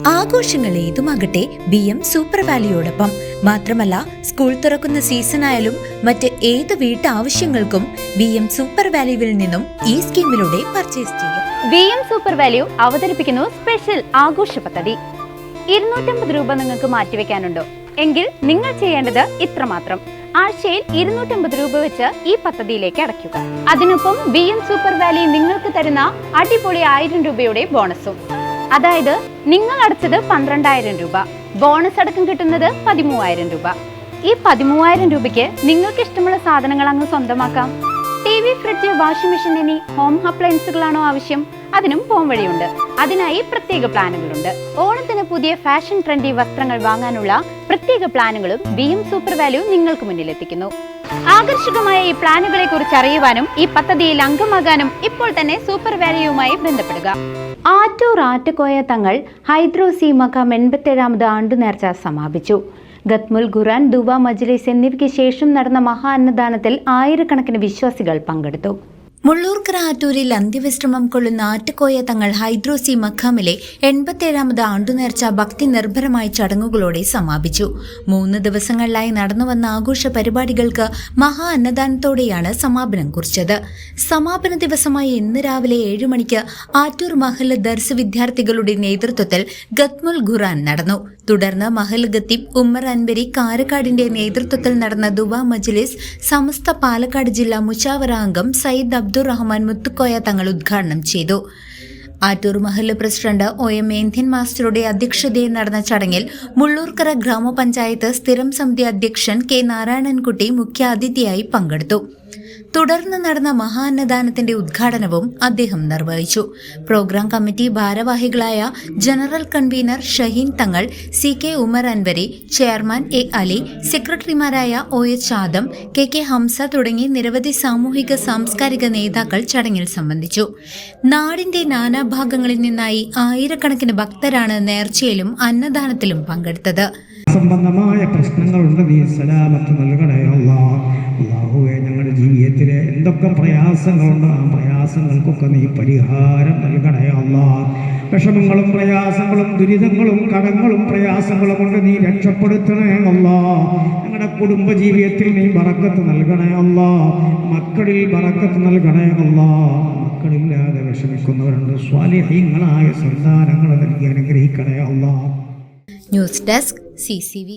ആഘോഷങ്ങൾ ഏതുമാകട്ടെ BM super വാല്യുയോടൊപ്പം. മാത്രമല്ല, സ്കൂൾ തുറക്കുന്ന സീസണായാലും മറ്റ് ഏത് വീട്ടാവശ്യങ്ങൾക്കും BM സൂപ്പർ വാല്യുവിൽ നിന്നും ഈ സ്കീമിലൂടെ പർച്ചേസ് ചെയ്യാം. BM സൂപ്പർ വാല്യൂ അവതരിപ്പിക്കുന്നു സ്പെഷ്യൽ ആഘോഷ പദ്ധതി. 250 രൂപ നിങ്ങൾക്ക് മാറ്റിവെക്കാനുണ്ടോ? എങ്കിൽ നിങ്ങൾ ചെയ്യേണ്ടത് ഇത്രമാത്രം: ആഴ്ചയിൽ 250 രൂപ വെച്ച് ഈ പദ്ധതിയിലേക്ക് അടയ്ക്കുക. അതിനൊപ്പം BM സൂപ്പർ വാല്യൂ നിങ്ങൾക്ക് തരുന്ന അടിപൊളി 1000 രൂപയുടെ ബോണസും. അതായത് നിങ്ങൾ അടച്ചത് 12,000 രൂപ, ബോണസ് അടക്കം കിട്ടുന്നത് 13,000 രൂപ. ഈ 13,000 രൂപയ്ക്ക് നിങ്ങൾക്ക് ഇഷ്ടമുള്ള സാധനങ്ങൾ അങ്ങ് സ്വന്തമാക്കാം. TV, ഫ്രിഡ്ജ്, വാഷിംഗ് മെഷീൻ എന്നീ ഹോം അപ്ലയൻസുകളാണോ ആവശ്യം? അതിനും പോം വഴിയുണ്ട്. അതിനായി പ്രത്യേക പ്ലാനുകളുണ്ട്. ഓണത്തിന് പുതിയ ഫാഷൻ ട്രെൻഡി വസ്ത്രങ്ങൾ വാങ്ങാനുള്ള പ്രത്യേക പ്ലാനുകളും BM സൂപ്പർ വാല്യൂ നിങ്ങൾക്ക് മുന്നിലെത്തിക്കുന്നു. ആകർഷകമായ ഈ പ്ലാനുകളെ കുറിച്ച് അറിയുവാനും ഈ പദ്ധതിയിൽ അംഗമാകാനും ഇപ്പോൾ തന്നെ സൂപ്പർ വാല്യൂവുമായി ബന്ധപ്പെടുക. ആറ്റൂർ ആറ്റുകോയ തങ്ങൾ ഹൈദ്രോസി മഖാം 87ാമത് ആണ്ടുനേർച്ച സമാപിച്ചു. ഖത്മുൽ ഖുർആൻ, ദുവ മജ്ലിസ് എന്നിവയ്ക്ക് ശേഷം നടന്ന മഹാ അന്നദാനത്തിൽ ആയിരക്കണക്കിന് വിശ്വാസികൾ പങ്കെടുത്തു. മുള്ളൂർക്കര ആറ്റൂരിൽ അന്ത്യവിശ്രമം കൊള്ളുന്ന ആറ്റുകോയ തങ്ങൾ ഹൈദ്രോസി മഖാമിലെ 87ാമത് ആണ്ടുനേർച്ച ഭക്തി നിർഭരമായ ചടങ്ങുകളോടെ സമാപിച്ചു. 3 ദിവസങ്ങളിലായി നടന്നുവന്ന ആഘോഷ പരിപാടികൾക്ക് മഹാ അന്നദാനത്തോടെയാണ് സമാപനം കുറിച്ചത്. സമാപന ദിവസമായ ഇന്ന് രാവിലെ 7 മണിക്ക് ആറ്റൂർ മഹല്ല് ദർസ് വിദ്യാർത്ഥികളുടെ നേതൃത്വത്തിൽ ഖത്മുൽ ഖുർആൻ നടന്നു. തുടർന്ന് മഹല്ല് ഖത്തീബ് ഉമ്മർ അൻവരി കാരക്കാടിന്റെ നേതൃത്വത്തിൽ നടന്ന ദുവാ മജ്ലിസ് സമസ്ത പാലക്കാട് ജില്ലാ മുശാവറ അംഗം സയ്യിദ് അബ്ദുറഹ്മാൻ മുത്തുക്കോയ തങ്ങൾ ഉദ്ഘാടനം ചെയ്തു. ആറ്റൂർ മഹല്ല് പ്രസിഡന്റ് OM ഏന്ത്യൻ മാസ്റ്ററുടെ അധ്യക്ഷതയിൽ നടന്ന ചടങ്ങിൽ മുള്ളൂർക്കര ഗ്രാമപഞ്ചായത്ത് സ്ഥിരം സമിതി അധ്യക്ഷൻ K നാരായണൻകുട്ടി മുഖ്യാതിഥിയായി പങ്കെടുത്തു. തുടർന്ന് നടന്ന മഹാ അന്നദാനത്തിന്റെ ഉദ്ഘാടനവും അദ്ദേഹം നിർവഹിച്ചു. പ്രോഗ്രാം കമ്മിറ്റി ഭാരവാഹികളായ general convener Shaheen Thangal, CK Umar Anwari, chairman A Ali, സെക്രട്ടറിമാരായ OH ആദം, KK ഹംസ തുടങ്ങി നിരവധി സാമൂഹിക സാംസ്കാരിക നേതാക്കൾ ചടങ്ങിൽ സംബന്ധിച്ചു. നാടിന്റെ നാനാഭാഗങ്ങളിൽ നിന്നായി ആയിരക്കണക്കിന് ഭക്തരാണ് നേർച്ചയിലും അന്നദാനത്തിലും പങ്കെടുത്തത്. സംബന്ധമായ പ്രശ്നങ്ങളുണ്ട്, നീ സലാമത്ത് നൽകണേ അല്ലാഹുവേ. ഞങ്ങളുടെ ജീവിതത്തിലെ എന്തൊക്കെ പ്രയാസങ്ങളുണ്ട്, ആ പ്രയാസങ്ങൾക്കൊക്കെ നീ പരിഹാരം നൽകണേ അല്ലാഹ്. വിഷമങ്ങളും പ്രയാസങ്ങളും ദുരിതങ്ങളും കടങ്ങളും പ്രയാസങ്ങളും കൊണ്ട് നീ രക്ഷപ്പെടുത്തണേ അല്ലാഹ്. ഞങ്ങളുടെ കുടുംബ ജീവിതത്തിൽ നീ ബറക്കത്ത് നൽകണേ അല്ലാഹ്. മക്കളിൽ ബറക്കത്ത് നൽകണേ അല്ലാഹ്. മക്കളില്ലാതെ വിഷമിക്കുന്നവരുണ്ട്, സ്വാലിഹീങ്ങളായ സന്താനങ്ങളെ നൽകി അനുഗ്രഹിക്കണേ അല്ലാഹ്. News desk CCV.